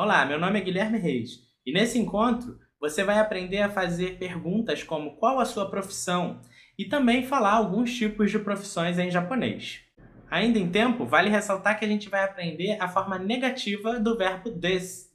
Olá, meu nome é Guilherme Reis e nesse encontro você vai aprender a fazer perguntas como qual a sua profissão e também falar alguns tipos de profissões em japonês. Ainda em tempo, vale ressaltar que a gente vai aprender a forma negativa do verbo des,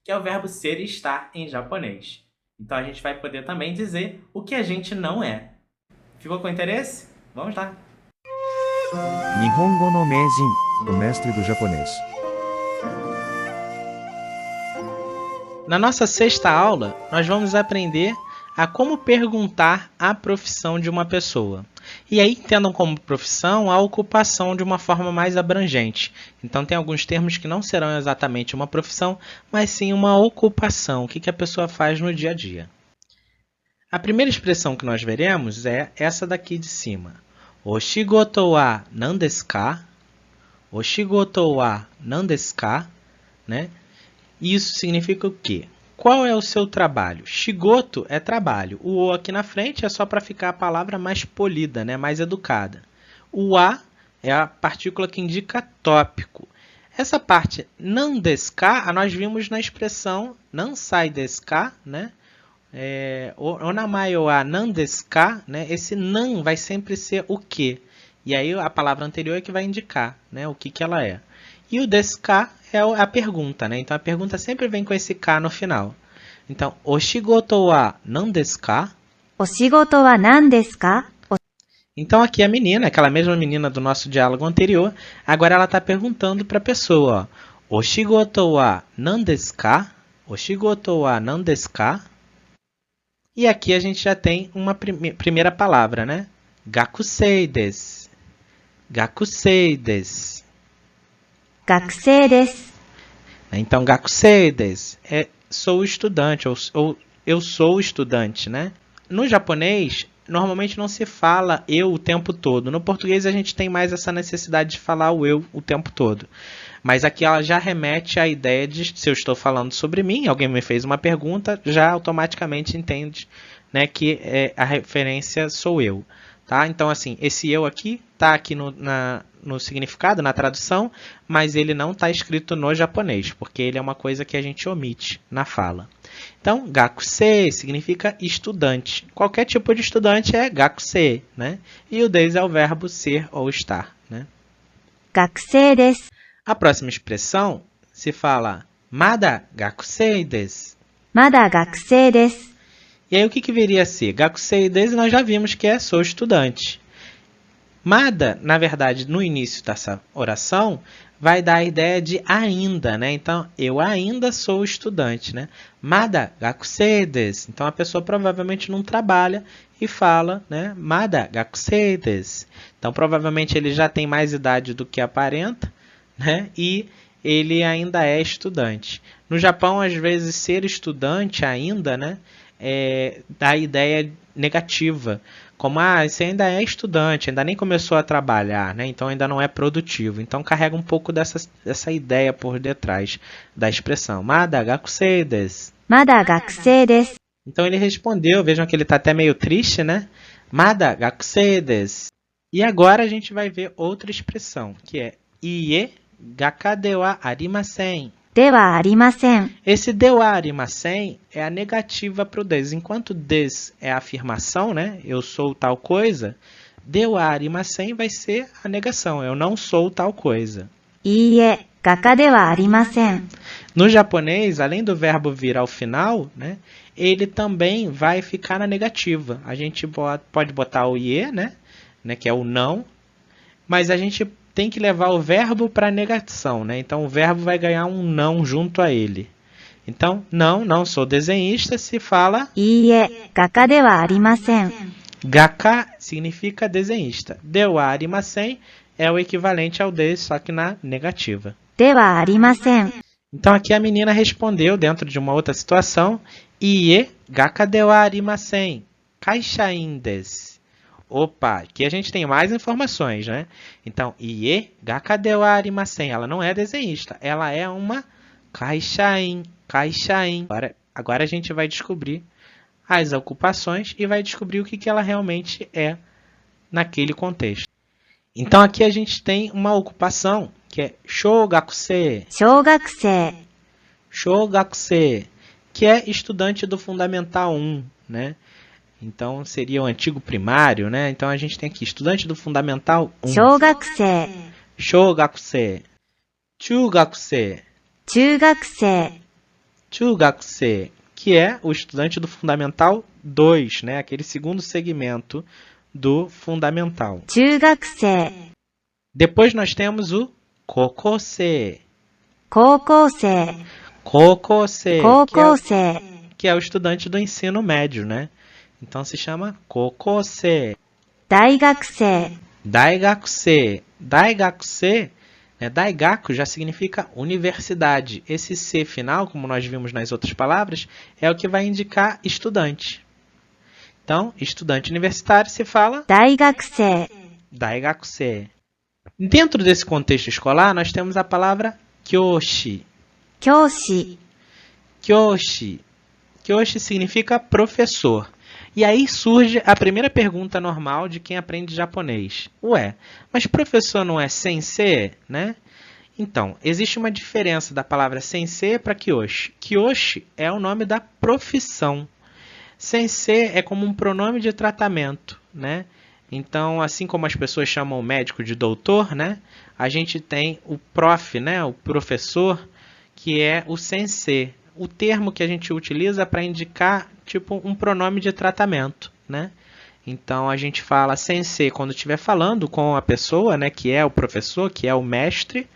que é o verbo ser e estar em japonês. Então a gente vai poder também dizer o que a gente não é. Ficou com interesse? Vamos lá! Nihongo no Meijin, o mestre do japonês. Na nossa sexta aula, nós vamos aprender a como perguntar a profissão de uma pessoa. E aí entendam como profissão a ocupação de uma forma mais abrangente. Então tem alguns termos que não serão exatamente uma profissão, mas sim uma ocupação, o que a pessoa faz no dia a dia. A primeira expressão que nós veremos é essa daqui de cima. O shigoto wa nan desu ka? O shigoto wa nan desu ka? Né? Isso significa o quê? Qual é o seu trabalho? Shigoto é trabalho. O o aqui na frente é só para ficar a palavra mais polida, né? Mais educada. O a é a partícula que indica tópico. Essa parte nan desu ka, nós vimos na expressão nansai desu ka, né? Onamae wa nan desu ka, né? Esse nan vai sempre ser o quê? E aí a palavra anterior é que vai indicar, né? O que ela é. E o desu ka é a pergunta, né? Então a pergunta sempre vem com esse ka no final. Então, o shigoto wa nan desu ka? O shigoto wa nan desu ka? Então aqui a menina, aquela mesma menina do nosso diálogo anterior, agora ela está perguntando para a pessoa, ó, o shigoto wa nan desu ka? O shigoto wa nan desu ka? E aqui a gente já tem uma primeira palavra, né? Gakusei desu. Gakusei desu. Gakusei desu. Então, gakusei desu é sou estudante, ou eu sou estudante, né? No japonês, normalmente não se fala eu o tempo todo. No português, a gente tem mais essa necessidade de falar o eu o tempo todo. Mas aqui ela já remete à ideia de, se eu estou falando sobre mim, alguém me fez uma pergunta, já automaticamente entende, né, que a referência sou eu. Tá? Então, assim, esse eu aqui está aqui no significado, na tradução, mas ele não está escrito no japonês, porque ele é uma coisa que a gente omite na fala. Então, gakusei significa estudante. Qualquer tipo de estudante é gakusei, né? E o desu é o verbo ser ou estar, né? Gakusei desu. A próxima expressão se fala mada gakusei desu. Mada gakusei desu. E aí o que viria a ser? Gakusei desu nós já vimos que é sou estudante. Mada, na verdade, no início dessa oração, vai dar a ideia de ainda, né? Então, eu ainda sou estudante, né? Mada gakusei desu. Então, a pessoa provavelmente não trabalha e fala, né? Mada gakusei desu. Então, provavelmente ele já tem mais idade do que aparenta, né? E ele ainda é estudante. No Japão, às vezes, ser estudante ainda, né? Dá ideia negativa, como você ainda é estudante, ainda nem começou a trabalhar, né? Então ainda não é produtivo. Então carrega um pouco dessa ideia por detrás da expressão. Mada gakusei desu. Mada gakusei desu. Então ele respondeu, vejam que ele está até meio triste, né? Mada gakusei desu. E agora a gente vai ver outra expressão, que é ie gaka de wa arimasen. De wa arimasen. Esse de wa arimasen é a negativa para o des. Enquanto des é a afirmação, né? Eu sou tal coisa, de wa arimasen vai ser a negação. Eu não sou tal coisa. Iie, gaka de wa arimasen. No japonês, além do verbo vir ao final, né? Ele também vai ficar na negativa. A gente pode botar o ie, né? Que é o não, mas a gente tem que levar o verbo para a negação, né? Então o verbo vai ganhar um não junto a ele. Então, não sou desenhista, se fala Iie, gaka de wa arimasen. Gaka significa desenhista. De wa arimasen é o equivalente ao de, só que na negativa. De wa arimasen. Então aqui a menina respondeu dentro de uma outra situação, Ie gaka de wa arimasen. Kaishain desu. Opa, aqui a gente tem mais informações, né? Então, Ie gaka de wa arimasen. Ela não é desenhista, ela é uma kaishain. Agora a gente vai descobrir as ocupações e vai descobrir o que ela realmente é naquele contexto. Então, aqui a gente tem uma ocupação que é shogakusei. Shougakusei. Shogakuse, que é estudante do Fundamental 1, né? Então seria o antigo primário, né? Então a gente tem aqui estudante do Fundamental 1. 小学生、 Shogakuse, Chugakuse, 中学生、 Chugakuse, que é o estudante do Fundamental 2, né? Aquele segundo segmento do Fundamental. 中学生、 Depois nós temos o Kokose. 高校生、 Kokose, 高校生、 que é o estudante do ensino médio, né? Então se chama Kokose. 大学生、 Daigakuse. Daigakuse, né? Daigaku já significa universidade. Esse C final, como nós vimos nas outras palavras, é o que vai indicar estudante. Então, estudante universitário se fala 大学生、 Daigakuse. Dentro desse contexto escolar, nós temos a palavra kyoshi. 教師、 Kyoshi. Kyoshi significa professor. E aí surge a primeira pergunta normal de quem aprende japonês. Ué, mas professor não é sensei, né? Então, existe uma diferença da palavra sensei para kyoshi. Kyoshi é o nome da profissão. Sensei é como um pronome de tratamento, né? Então, assim como as pessoas chamam o médico de doutor, né? A gente tem o prof, né? O professor, que é o sensei. O termo que a gente utiliza para indicar tipo um pronome de tratamento, né? Então a gente fala sensei quando estiver falando com a pessoa, né, que é o professor, que é o mestre,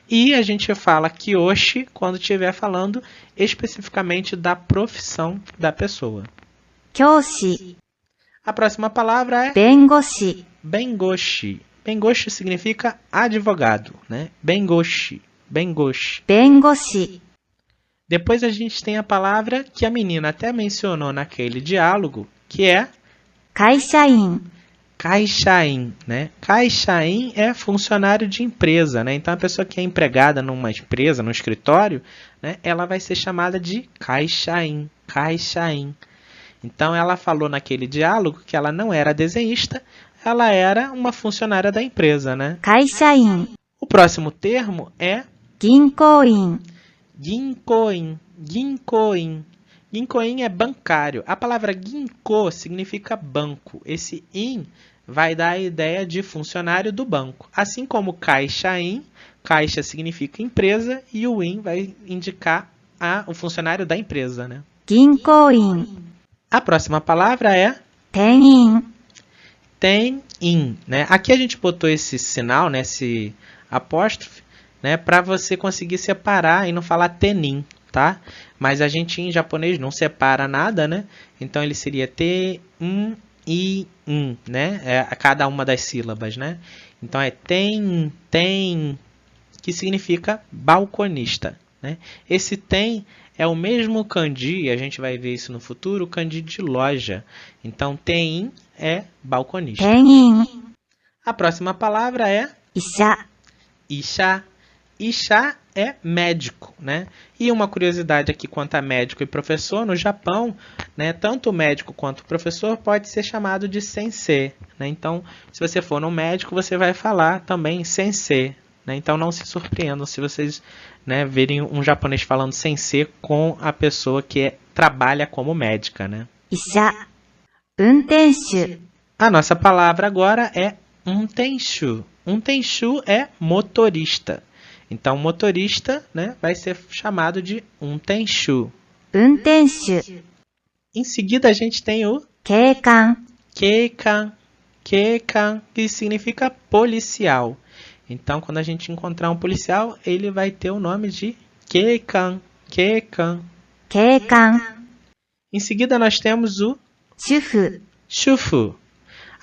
e a gente fala kyoshi quando estiver falando especificamente da profissão da pessoa. 教師、 A próxima palavra é 弁護士、 bengoshi. Bengoshi significa advogado, né? Bengoshi, bengoshi. 弁護士、 Depois a gente tem a palavra que a menina até mencionou naquele diálogo, que é 会社員、 kaishain, né? Kaishain é funcionário de empresa, né? Então a pessoa que é empregada numa empresa, num escritório, né? Ela vai ser chamada de kaishain, kaishain. Então ela falou naquele diálogo que ela não era desenhista, ela era uma funcionária da empresa, né? 会社員、 O próximo termo é 銀行員、 ginkoin, ginkoin. Ginkoin é bancário. A palavra ginko significa banco. Esse in vai dar a ideia de funcionário do banco. Assim como kaishain, caixa significa empresa e o in vai indicar o funcionário da empresa, né? 銀行員、 A próxima palavra é 店員、 ten-in, né? Aqui a gente botou esse sinal, né? Esse apóstrofe, né? Para você conseguir separar e não falar tenin, tá? Mas a gente em japonês não separa nada, né? Então ele seria te-in, i-in, né? É a cada uma das sílabas, né? Então é tem, que significa balconista, né? Esse tem é o mesmo kanji, a gente vai ver isso no futuro, o kanji de loja. Então tem é balconista. 店員、 A próxima palavra é 医者、 Isha. Isha é médico, né? E uma curiosidade aqui quanto a médico e professor, no Japão, né, tanto o médico quanto o professor pode ser chamado de sensei, né? Então, se você for no médico, você vai falar também sensei, né? Então, não se surpreendam se vocês, né, verem um japonês falando sensei com a pessoa que trabalha como médica, né? 医者、運転手、 A nossa palavra agora é untenshu. Untenshu é motorista. Então, motorista, né, vai ser chamado de untenshu. 運転手、 Em seguida, a gente tem o 警官、 keikan. Keikan, que significa policial. Então, quando a gente encontrar um policial, ele vai ter o nome de keikan. Keikan. 警官、 Em seguida, nós temos o 主婦、 shufu.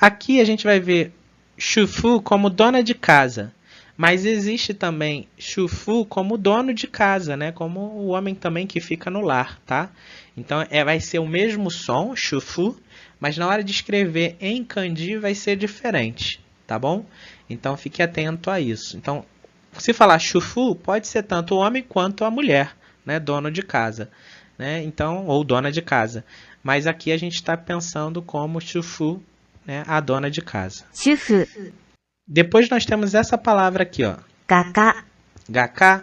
Aqui a gente vai ver shufu como dona de casa. Mas existe também shufu como dono de casa, né? Como o homem também que fica no lar, tá? Então vai ser o mesmo som, shufu, mas na hora de escrever em kanji vai ser diferente, tá bom? Então fique atento a isso. Então, se falar shufu, pode ser tanto o homem quanto a mulher, né? Dono de casa, né? Então, ou dona de casa. Mas aqui a gente está pensando como shufu, né? A dona de casa. 主婦、 Depois nós temos essa palavra aqui, ó. 画家、 Gaka.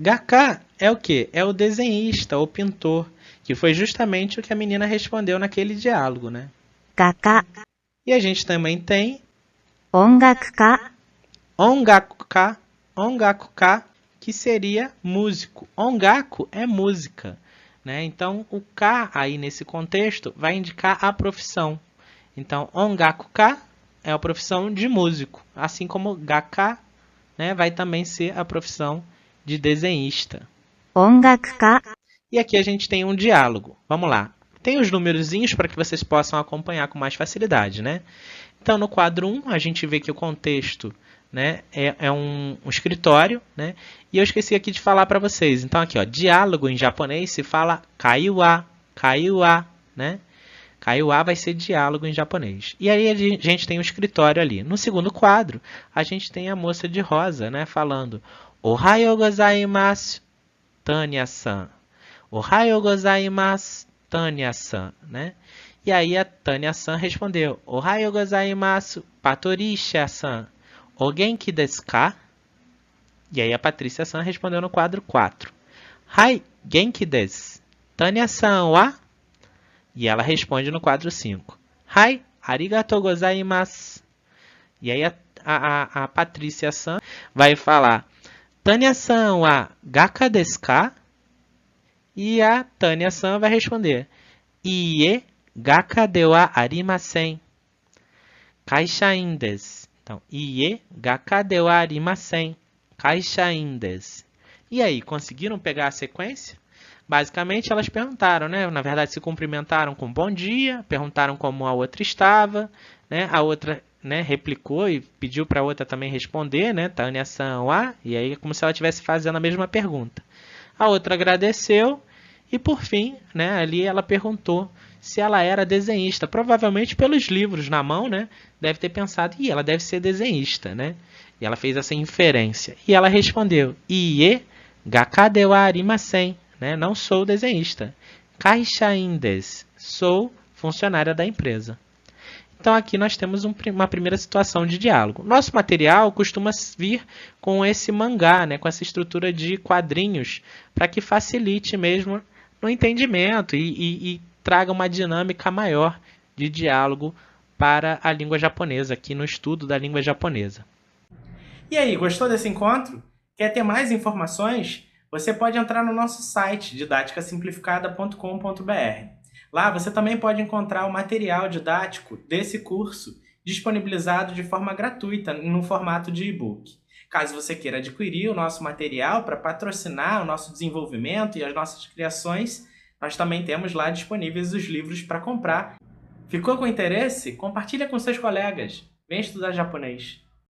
Gaka é o quê? É o desenhista, o pintor, que foi justamente o que a menina respondeu naquele diálogo, né? 画家、 E a gente também tem 音楽家、 ongakuka, ongakuka, que seria músico. Ongaku é música, né? Então, o ka aí nesse contexto vai indicar a profissão. Então, ongakuka é a profissão de músico, assim como gaka, né, vai também ser a profissão de desenhista. 音楽家、 E aqui a gente tem um diálogo. Vamos lá. Tem os numerozinhos para que vocês possam acompanhar com mais facilidade, né? Então, no quadro 1, a gente vê que o contexto, né, é um escritório, né? E eu esqueci aqui de falar para vocês. Então, aqui, ó, diálogo em japonês se fala kaiwa, kaiwa, né? Kaiwa vai ser diálogo em japonês. E aí a gente tem um escritório ali. No segundo quadro, a gente tem a moça de rosa, né, falando Ohayou gozaimasu, Tanya-san. Ohayou gozaimasu, Tanya-san, né? E aí a Tanya-san respondeu Ohayou gozaimasu, Patricia-san. O genki desu ka? E aí a Patrícia-san respondeu no quadro 4. Hai, genki desu. Tanya-san wa? E ela responde no quadro 5. Hai, arigatou gozaimasu. E aí a Patrícia-san vai falar Tanya-san wa gaka desu ka? E a Tanya-san vai responder Iie, gaka de wa arimasen. Kaishain desu. Então, Iie, gaka de wa arimasen. Kaishain desu. E aí, conseguiram pegar a sequência? Basicamente, elas perguntaram, né? Na verdade, se cumprimentaram com bom dia, perguntaram como a outra estava, né? A outra, né, replicou e pediu para a outra também responder, né? Tanya-san wa, e aí é como se ela estivesse fazendo a mesma pergunta. A outra agradeceu e, por fim, né, ali ela perguntou se ela era desenhista. Provavelmente pelos livros na mão, né? Deve ter pensado, ela deve ser desenhista, né? E ela fez essa inferência. E ela respondeu, Iie, gaka de wa arimasen. Né? Não sou desenhista. Kaishain desu. Sou funcionária da empresa. Então aqui nós temos uma primeira situação de diálogo. Nosso material costuma vir com esse mangá, né? Com essa estrutura de quadrinhos, para que facilite mesmo no entendimento e traga uma dinâmica maior de diálogo para a língua japonesa, aqui no estudo da língua japonesa. E aí, gostou desse encontro? Quer ter mais informações? Você pode entrar no nosso site didaticasimplificada.com.br. Lá você também pode encontrar o material didático desse curso disponibilizado de forma gratuita no formato de e-book. Caso você queira adquirir o nosso material para patrocinar o nosso desenvolvimento e as nossas criações, nós também temos lá disponíveis os livros para comprar. Ficou com interesse? Compartilha com seus colegas. Vem estudar japonês.